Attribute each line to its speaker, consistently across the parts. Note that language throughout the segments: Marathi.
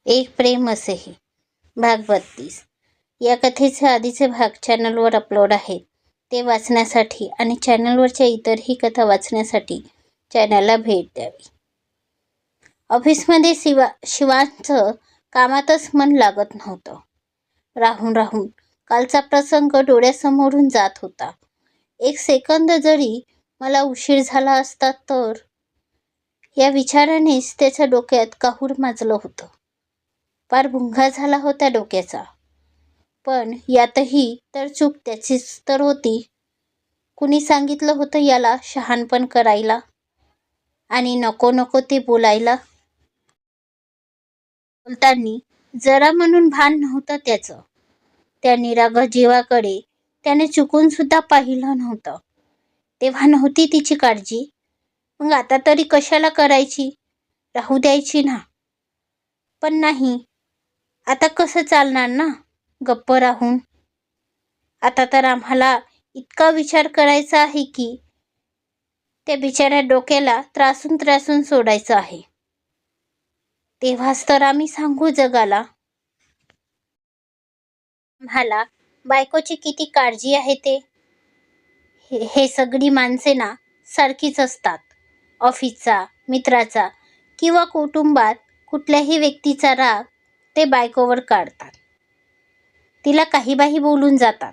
Speaker 1: एक प्रेम असेही भाग 32. या कथेचे आधीचे भाग चॅनलवर अपलोड आहेत. ते वाचण्यासाठी आणि चॅनलवरच्या इतरही कथा वाचण्यासाठी चॅनलला भेट द्यावी. ऑफिसमध्ये शिवांचं कामातच मन लागत नव्हतं. राहून राहून कालचा प्रसंग डोळ्यासमोरून जात होता. एक सेकंद जरी मला उशीर झाला असता तर, या विचारानेच त्याच्या डोक्यात काहूर माजलं होतं. फार भुंगा झाला होता डोक्याचा. पण यातही तर चूक त्याचीच तर होती. कुणी सांगितलं होतं याला शहाणपण करायला आणि नको नको ते बोलायला. बोलताना जरा म्हणून भान नव्हतं त्याचं. त्या निरागस जीवाकडे त्याने चुकून सुद्धा पाहिलं नव्हतं. तेव्हा नव्हती तिची काळजी. मग आता तरी कशाला करायची? राहू द्यायची ना. पण नाही, आता कसं चालणार ना गप्प राहून. आता तर आम्हाला इतका विचार करायचा आहे की त्या बिचाऱ्या डोक्याला त्रासून त्रासून सोडायचं आहे. तेव्हाच तर आम्ही सांगू जगाला आम्हाला बायकोची किती काळजी आहे ते. हे सगळी माणसे ना सारखीच असतात. ऑफिसचा, मित्राचा किंवा कुटुंबात कुठल्याही व्यक्तीचा राग ते बायकोवर काढतात. तिला काही बाही बोलून जातात.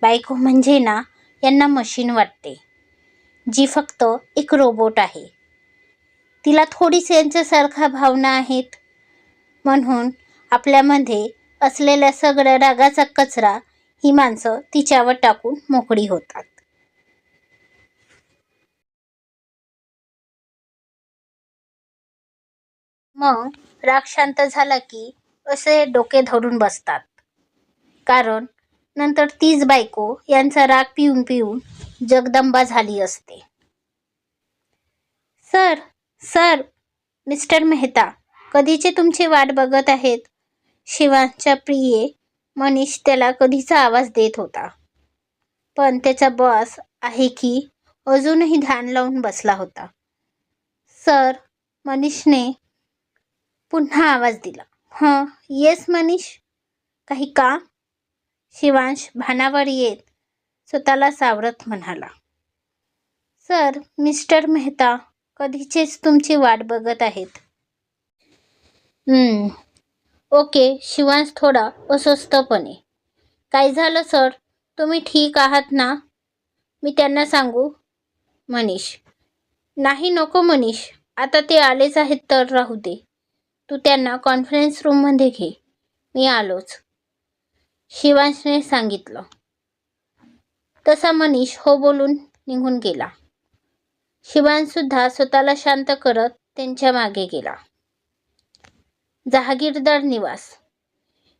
Speaker 1: बायको म्हणजे ना यांना मशीन वाटते, जी फक्त एक रोबोट आहे. तिला थोडीच यांच्यासारखा भावना आहेत. म्हणून आपल्यामध्ये असलेल्या सगळ्या रागाचा कचरा ही माणसं तिच्यावर टाकून मोकळी होतात. मग राग शांत झाला की असे डोके धरून बसतात. कारण नंतर तीच बायको यांचा राग पिऊन पिऊन जगदंबा झाली असते. सर सर मिस्टर मेहता कधीचे तुमची वाट बघत आहेत. शिवांच्या प्रिये मनीष त्याला कधीचा आवाज देत होता. पण त्याचा बॉस आहे की अजूनही ध्यान लावून बसला होता. सर, मनीषने पुन्हा आवाज दिला. हं, येस मनीष, काही काम? शिवांश भानावर येत स्वतःला सावरत म्हणाला. सर, मिस्टर मेहता कधीचेच तुमची वाट बघत आहेत. ओके. शिवांश थोडा अस्वस्थपणे. काय झालं सर? तुम्ही ठीक आहात ना? मी त्यांना सांगू? मनीष. नाही नको मनीष, आता ते आलेच आहेत तर राहू दे. तू त्यांना कॉन्फरन्स रूममध्ये घे, मी आलोच, शिवांशने सांगितलं. तसा मनीष हो बोलून निघून गेला. शिवांशसुद्धा स्वतःला शांत करत त्यांच्या मागे गेला. जहागीरदार निवास.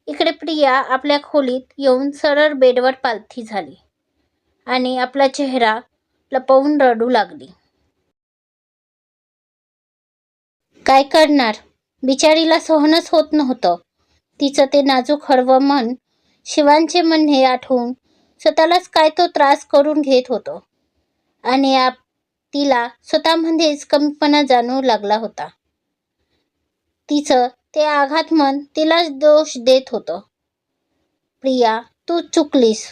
Speaker 1: इकडे प्रिया आपल्या खोलीत येऊन सरळ बेडवर पालथी झाली आणि आपला चेहरा लपवून रडू लागली. काय करणार, बिचारीला सहनच होत नव्हतं. तिचं ते नाजूक हळवं मन शिवांचे म्हणणे आठवून स्वतःलाच काय तो त्रास करून घेत होतं आणि तिला स्वतःमध्येच कमीपणा जाणवू लागला होता. तिचं ते आघात मन तिलाच दोष देत होतं. प्रिया, तू चुकलीस.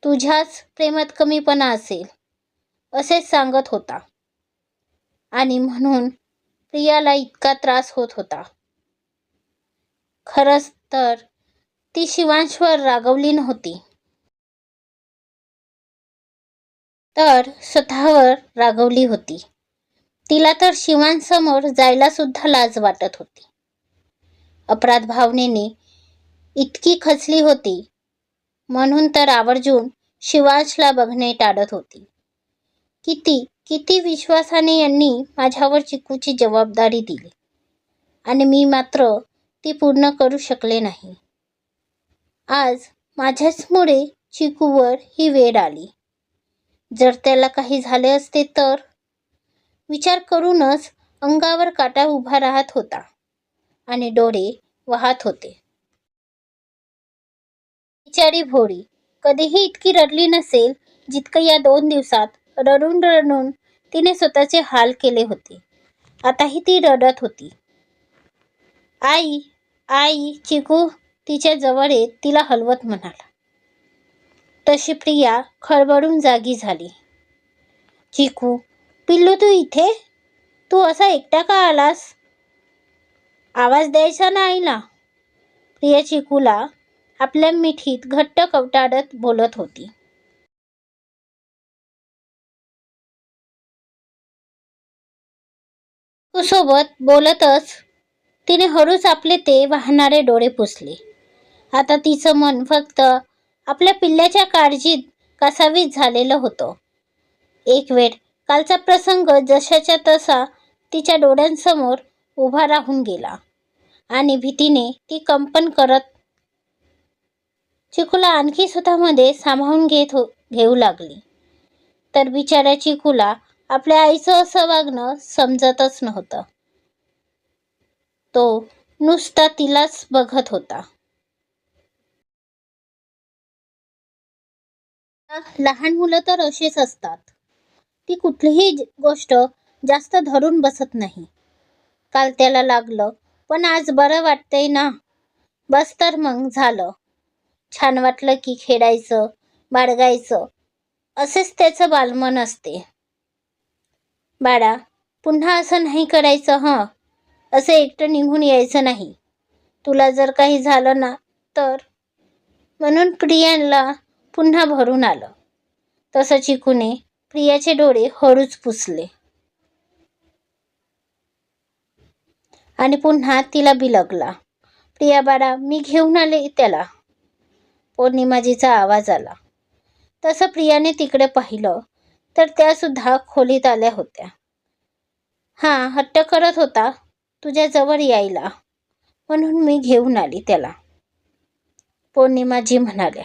Speaker 1: तुझ्याच प्रेमात कमीपणा असेल असेच सांगत होता आणि म्हणून प्रियाला इतका त्रास होत होता. खरंच तर ती शिवांशवर रागवली नव्हती, तर स्वतःवर रागवली होती. तिला तर शिवांशसमोर जायला सुद्धा लाज वाटत होती. अपराध भावनेने इतकी खचली होती, म्हणून तर आवर्जून शिवांशला बघणे टाळत होती. किती किती विश्वासाने यांनी माझ्यावर चिकूची जबाबदारी दिली आणि मी मात्र ती पूर्ण करू शकले नाही. आज माझ्याचमुळे चिकूवर ही वेळ आली. जर त्याला काही झाले असते तर, विचार करूनच अंगावर काटा उभा राहत होता आणि डोळे वाहत होते. बिचारी भोळी कधीही इतकी रडली नसेल जितकं या 2 दिवसात रडून रडून तिने स्वतःचे हाल केले होते. आताही ती रडत होती. आई आई चिकू तिच्या जवळ येत तिला हलवत म्हणाला. तशी प्रिया खडबडून जागी झाली. चिकू, पिल्लू तू इथे? तू असा एकटा का आलास? आवाज द्यायचा ना आईला. प्रिया चिकूला आपल्या मिठीत घट्ट कवटाळत बोलत होती. चिकूसोबत बोलतच तिने हळूच आपले ते वाहणारे डोळे पुसले. आता तिचं मन फक्त आपल्या पिल्ल्याच्या काळजीत कासावीस झालेलं होतं. एक वेळ कालचा प्रसंग जशाच्या तसा तिच्या डोळ्यांसमोर उभा राहून गेला आणि भीतीने ती कंपन करत चिकूला आणखी स्वतःमध्ये सामावून घेऊ लागली. तर बिचाऱ्या चिकूला आपल्या आईचं असं वागणं समजतच नव्हतं. तो नुसता तिलाच बघत होता. लहान मुलं तर अशीच असतात. ती कुठलीही गोष्ट जास्त धरून बसत नाही. काल त्याला लागलं, पण आज बरं वाटतंय ना, बस तर मग झालं. छान वाटलं की खेळायचं, बाळगायचं, असेच त्याचं बालमन असते. बाळा, पुन्हा असं नाही करायचं हं. असं एकटं निघून यायचं नाही. तुला जर काही झालं ना तर. म्हणून प्रियाला पुन्हा भरून आलं. तसं चिकूने प्रियाचे डोळे हळूच पुसले आणि पुन्हा तिला बिलगला. प्रिया बाळा, मी घेऊन आले त्याला. पौर्णिमाजीचा आवाज आला. तसं प्रियाने तिकडे पाहिलं तर त्या सुद्धा खोलीत आल्या होत्या. हट्ट करत होता तुझ्या जवळ यायला, म्हणून मी घेऊन आली त्याला. पौर्णिमाजी म्हणाल्या.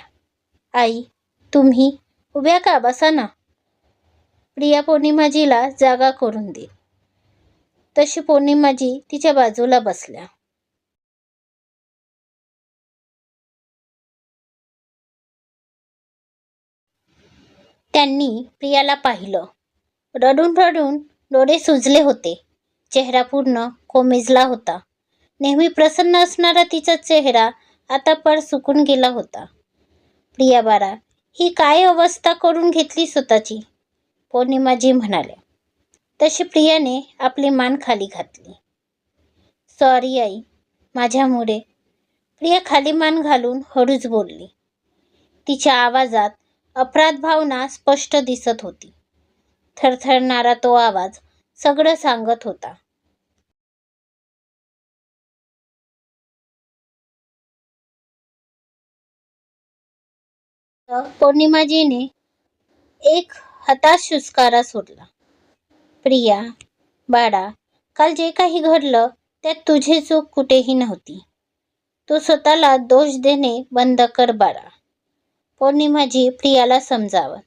Speaker 1: आई, तुम्ही उभ्या का? बसा ना. प्रिया पौर्णिमाजीला जागा करून दे. तशी पौर्णिमाजी तिच्या बाजूला बसल्या. त्यांनी प्रियाला पाहिलं. रडून रडून डोळे सुजले होते. चेहरा पूर्ण कोमेजला होता. नेहमी प्रसन्न असणारा तिचा चेहरा आता पार सुकून गेला होता. प्रिया बाळा, ही काय अवस्था करून घेतली स्वतःची? पौर्णिमाजी म्हणाल्या. तशी प्रियाने आपली मान खाली घातली. सॉरी आई, माझ्यामुळे. प्रिया खाली मान घालून हळूच बोलली. तिच्या आवाजात अपराध भावना स्पष्ट दिसत होती. थरथरणारा तो आवाज सगळं सांगत होता. पौर्णिमाजीने एक हताश शुष्कारा सोडला. प्रिया बाळा, काल जे काही घडलं त्यात तुझी चूक कुठेही नव्हती. तू स्वतःला दोष देणे बंद कर बाळा. पौर्णिमाजी प्रियाला समजावत.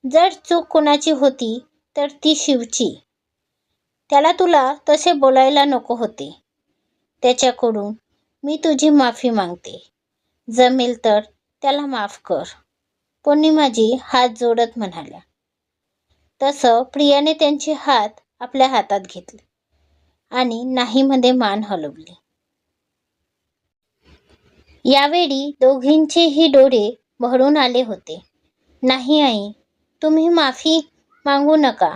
Speaker 1: जर चूक कोणाची होती तर ती शिवची. त्याला तुला तसे बोलायला नको होते. त्याच्याकडून मी तुझी माफी मागते. जमेल तर त्याला माफ कर. पौर्णिमाजी हात जोडत म्हणाल्या. तसं प्रियाने त्यांचे हात आपल्या हातात घेतले आणि नाहीमध्ये मान हलवली. यावेळी दोघींचेही डोळे भरून आले होते. नाही आई, तुम्ही माफी मागू नका.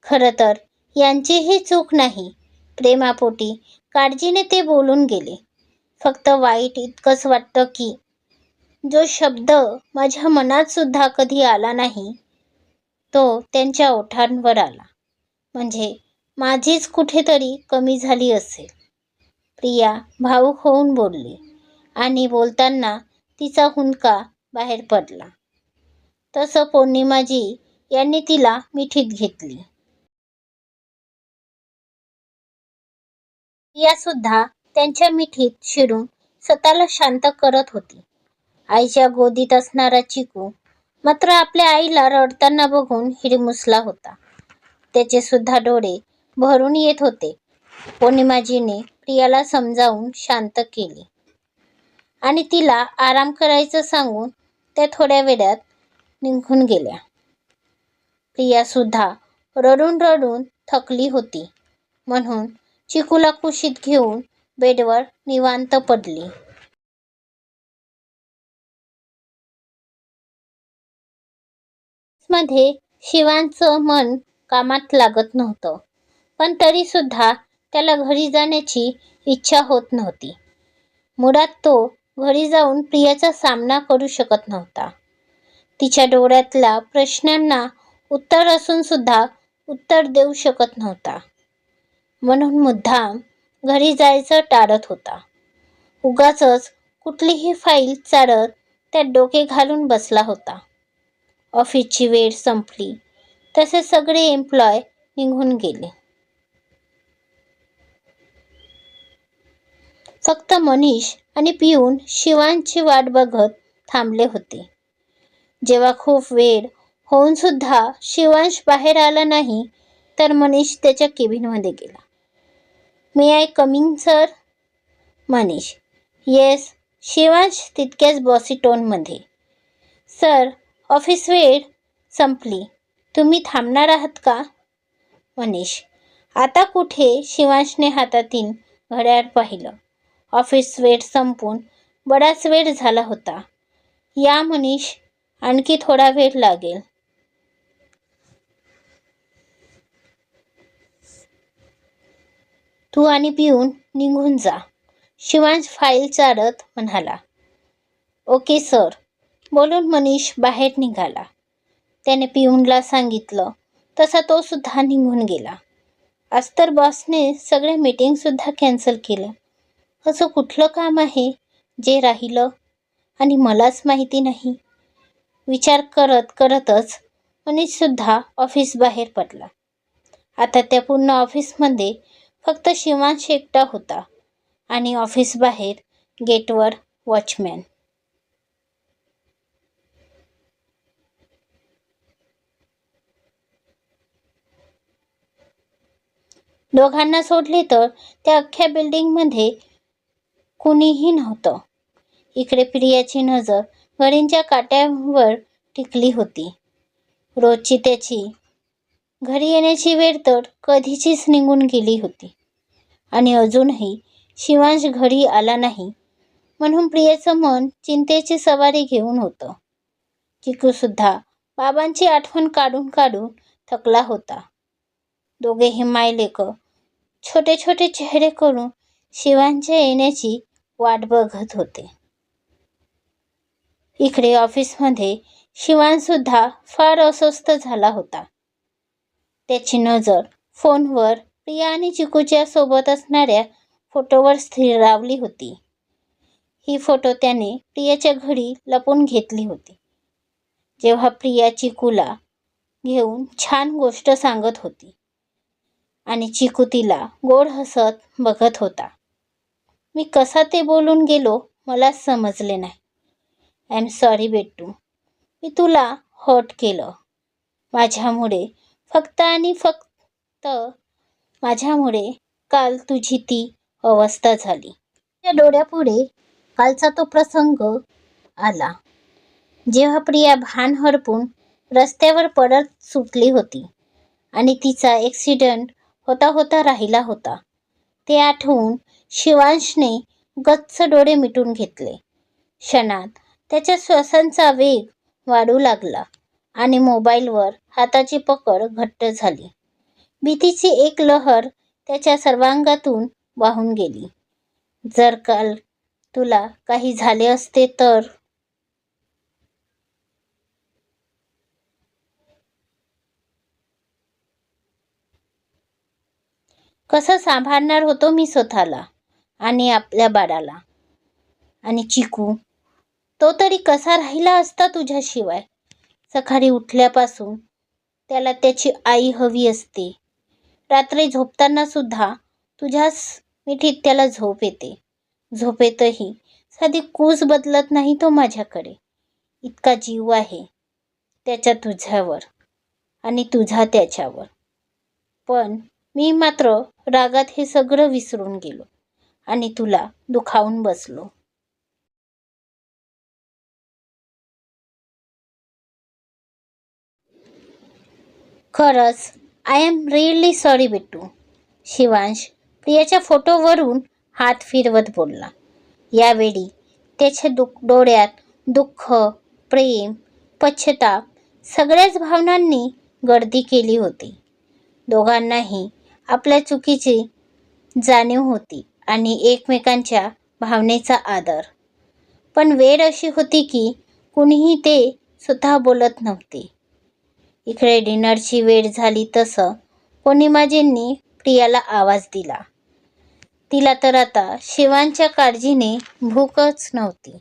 Speaker 1: खरं तर यांचीही चूक नाही. प्रेमापोटी काळजीने ते बोलून गेले. फक्त वाईट इतकंच वाटतं की जो शब्द माझ्या मनात सुद्धा कधी आला नाही तो त्यांच्या ओठांवर आला. म्हणजे माझीच कुठेतरी कमी झाली असेल. प्रिया भावूक होऊन बोलली आणि बोलताना तिचा हुंदका बाहेर पडला. तसं पौर्णिमाजी यांनी तिला मिठीत घेतली. प्रिया सुद्धा त्यांच्या मिठीत शिरून स्वतःला शांत करत होती. आईच्या गोदीत असणारा चिकू मात्र आपल्या आईला रडताना बघून हिरमुसला होता. त्याचे सुद्धा डोळे भरून येत होते. पौर्णिमाजीने प्रियाला समजावून शांत केले आणि तिला आराम करायचं सांगून त्या थोड्या वेळात निघून गेल्या. प्रिया सुद्धा रडून रडून थकली होती. म्हणून चिकूला कुशीत घेऊन बेडवर निवांत पडली. मध्ये शिवांचं मन कामात लागत नव्हतं, पण तरी सुद्धा त्याला घरी जाण्याची इच्छा होत नव्हती. मुळात तो घरी जाऊन प्रियाचा सामना करू शकत नव्हता. तिच्या डोळ्यातल्या प्रश्नांना उत्तर असून सुद्धा उत्तर देऊ शकत नव्हता. म्हणून मुद्दाम घरी जायचं टाळत होता. उगाचच कुठलीही फाईल चाळत त्यात डोके घालून बसला होता. ऑफिसची वेळ संपली तसे सगळे एम्प्लॉय निघून गेले. फक्त मनीष आणि पिऊन शिवांची वाट बघत थांबले होते. जेव्हा खूप वेळ होऊन सुद्धा शिवांश बाहेर आला नाही तर मनीष त्याच्या केबिनमध्ये गेला. May I coming sir? Manish, yes. Shivansh तितक्याच बॉसी टोनमध्ये. सर, ऑफिस वेळ संपली, तुम्ही थांबणार आहात का? मनीष, आता कुठे? शिवांशने हातातील घड्याळ पाहिलं. ऑफिस वेळ संपून बराच वेळ झाला होता. या मनीष, आणखी थोडा वेळ लागेल. तू आणि पिऊन निघून जा, शिवांश फाईल चाळत म्हणाला. ओके सर, बोलून मनीष बाहेर निघाला. त्याने पिऊनला सांगितलं तसा तो सुद्धा निघून गेला. आज तर बॉसने सगळे मीटिंगसुद्धा कॅन्सल केलं. असं कुठलं काम आहे जे राहिलं आणि मलाच माहिती नाही? विचार करत करतच मनीषसुद्धा ऑफिस बाहेर पडला. आता त्या पूर्ण ऑफिसमध्ये फक्त शिवांश एकटा होता आणि ऑफिस बाहेर गेटवर वॉचमॅन. दोघांना सोडले तर त्या अख्ख्या बिल्डिंगमध्ये कुणीही नव्हतं. इकडे प्रियाची नजर घडीच्या काट्यावर टिकली होती. रोजची त्याची घरी येण्याची वेळ तर कधीचीच निघून गेली होती आणि अजूनही शिवांश घरी आला नाही म्हणून प्रियाचं मन चिंतेची सवारी घेऊन होतं. चिकूसुद्धा बाबांची आठवण काढून काढून थकला होता. दोघेही मायलेक छोटे छोटे चेहरे करून शिवांच्या येण्याची वाट बघत होते. इकडे ऑफिसमध्ये शिवांशसुद्धा फार अस्वस्थ झाला होता. त्याची नजर फोनवर प्रिया आणि चिकूच्या सोबत असणाऱ्या फोटोवर स्थिरावली होती. ही फोटो त्याने प्रियाच्या घरी लपून घेतली होती, जेव्हा प्रिया चिकूला घेऊन छान गोष्ट सांगत होती आणि चिकू तिला गोड हसत बघत होता. मी कसा ते बोलून गेलो मलाच समजले नाही. आय एम सॉरी बेटू, मी तुला हर्ट केलं. माझ्यामुळे, फक्त आणि फक्त माझ्यामुळे काल तुझी ती अवस्था झाली. त्या डोळ्यापुढे कालचा तो प्रसंग आला जेव्हा प्रिया भान हरपून रस्त्यावर पडत सुटली होती आणि तिचा ॲक्सिडेंट होता होता राहिला होता. ते आठवून शिवांशने गच्च डोळे मिटून घेतले. क्षणात त्याच्या श्वासांचा वेग वाढू लागला आणि मोबाईलवर हाताची पकड घट्ट झाली. भीतीची एक लहर त्याच्या सर्वांगातून वाहून गेली. जर काल तुला काही झाले असते तर? कसं सांभाळणार होतो मी स्वतःला आणि आपल्या बाळाला? आणि चिकू, तो तरी कसा राहिला असता तुझ्याशिवाय? सकाळी उठल्यापासून त्याला त्याची आई हवी असते. रात्री झोपताना सुद्धा तुझ्याच मिठीत त्याला झोप येते. झोपेतही साधी कूस बदलत नाही तो माझ्याकडे. इतका जीव आहे त्याच्या तुझ्यावर आणि तुझा त्याच्यावर. पण मी मात्र रागात हे सगळं विसरून गेलो आणि तुला दुखावून बसलो. खरंच आय एम रिअली सॉरी बेटू. शिवांश प्रियाच्या फोटोवरून हात फिरवत बोलला. यावेळी त्याच्या डोळ्यात दुःख, प्रेम, पश्चाताप सगळ्याच भावनांनी गर्दी केली होती. दोघांनाही आपल्या चुकीची जाणीव होती आणि एकमेकांच्या भावनेचा आदर. पण वेळ अशी होती की कुणीही ते स्वतः बोलत नव्हते. इकडे डिनरची वेळ झाली तसं पौर्णिमाजींनी प्रियाला आवाज दिला. तिला तर आता शिवांच्या काळजीने भूकच नव्हती.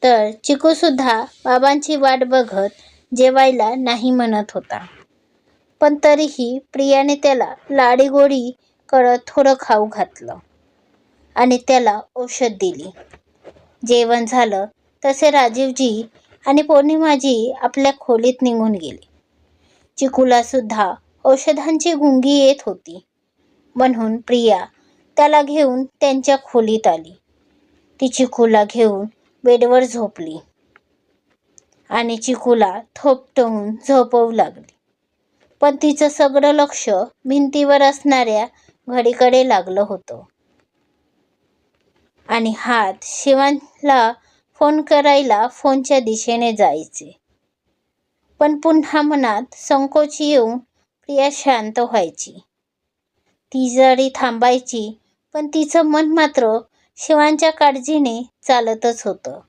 Speaker 1: तर चिकूसुद्धा बाबांची वाट बघत जेवायला नाही म्हणत होता. पण तरीही प्रियाने त्याला लाडीगोडी करत थोडं खाऊ घातलं आणि त्याला औषध दिली. जेवण झालं तसे राजीवजी आणि पौर्णिमाजी आपल्या खोलीत निघून गेले. चिकूला सुद्धा औषधांची गुंगी येत होती, म्हणून प्रिया त्याला घेऊन त्यांच्या खोलीत आली. ती चिकूला घेऊन बेडवर झोपली आणि चिकूला थोपटवून झोपवू लागली. पण तिचं सगळं लक्ष भिंतीवर असणाऱ्या घडीकडे लागलं होतं आणि हात शिवांना फोन करायला फोनच्या दिशेने जायचे. पण पुन्हा मनात संकोच येऊन प्रिया शांत व्हायची. ती जरी थांबायची पण तिचं मन मात्र शिवांच्या काळजीने चालतच होतं.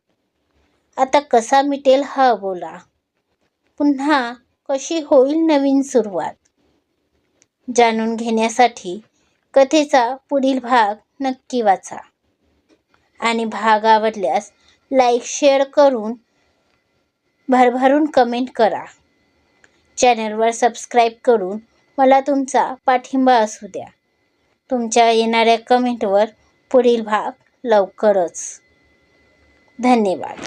Speaker 1: आता कसा मिटेल हा अबोला? पुन्हा कशी होईल नवीन सुरुवात? जाणून घेण्यासाठी कथेचा पुढील भाग नक्की वाचा आणि भाग आवडल्यास लाईक शेअर करून भरभरून कमेंट करा. चॅनलवर सबस्क्राईब करून मला तुमचा पाठिंबा असू द्या. तुमच्या येणाऱ्या कमेंटवर पुढील भाग लवकरच. धन्यवाद.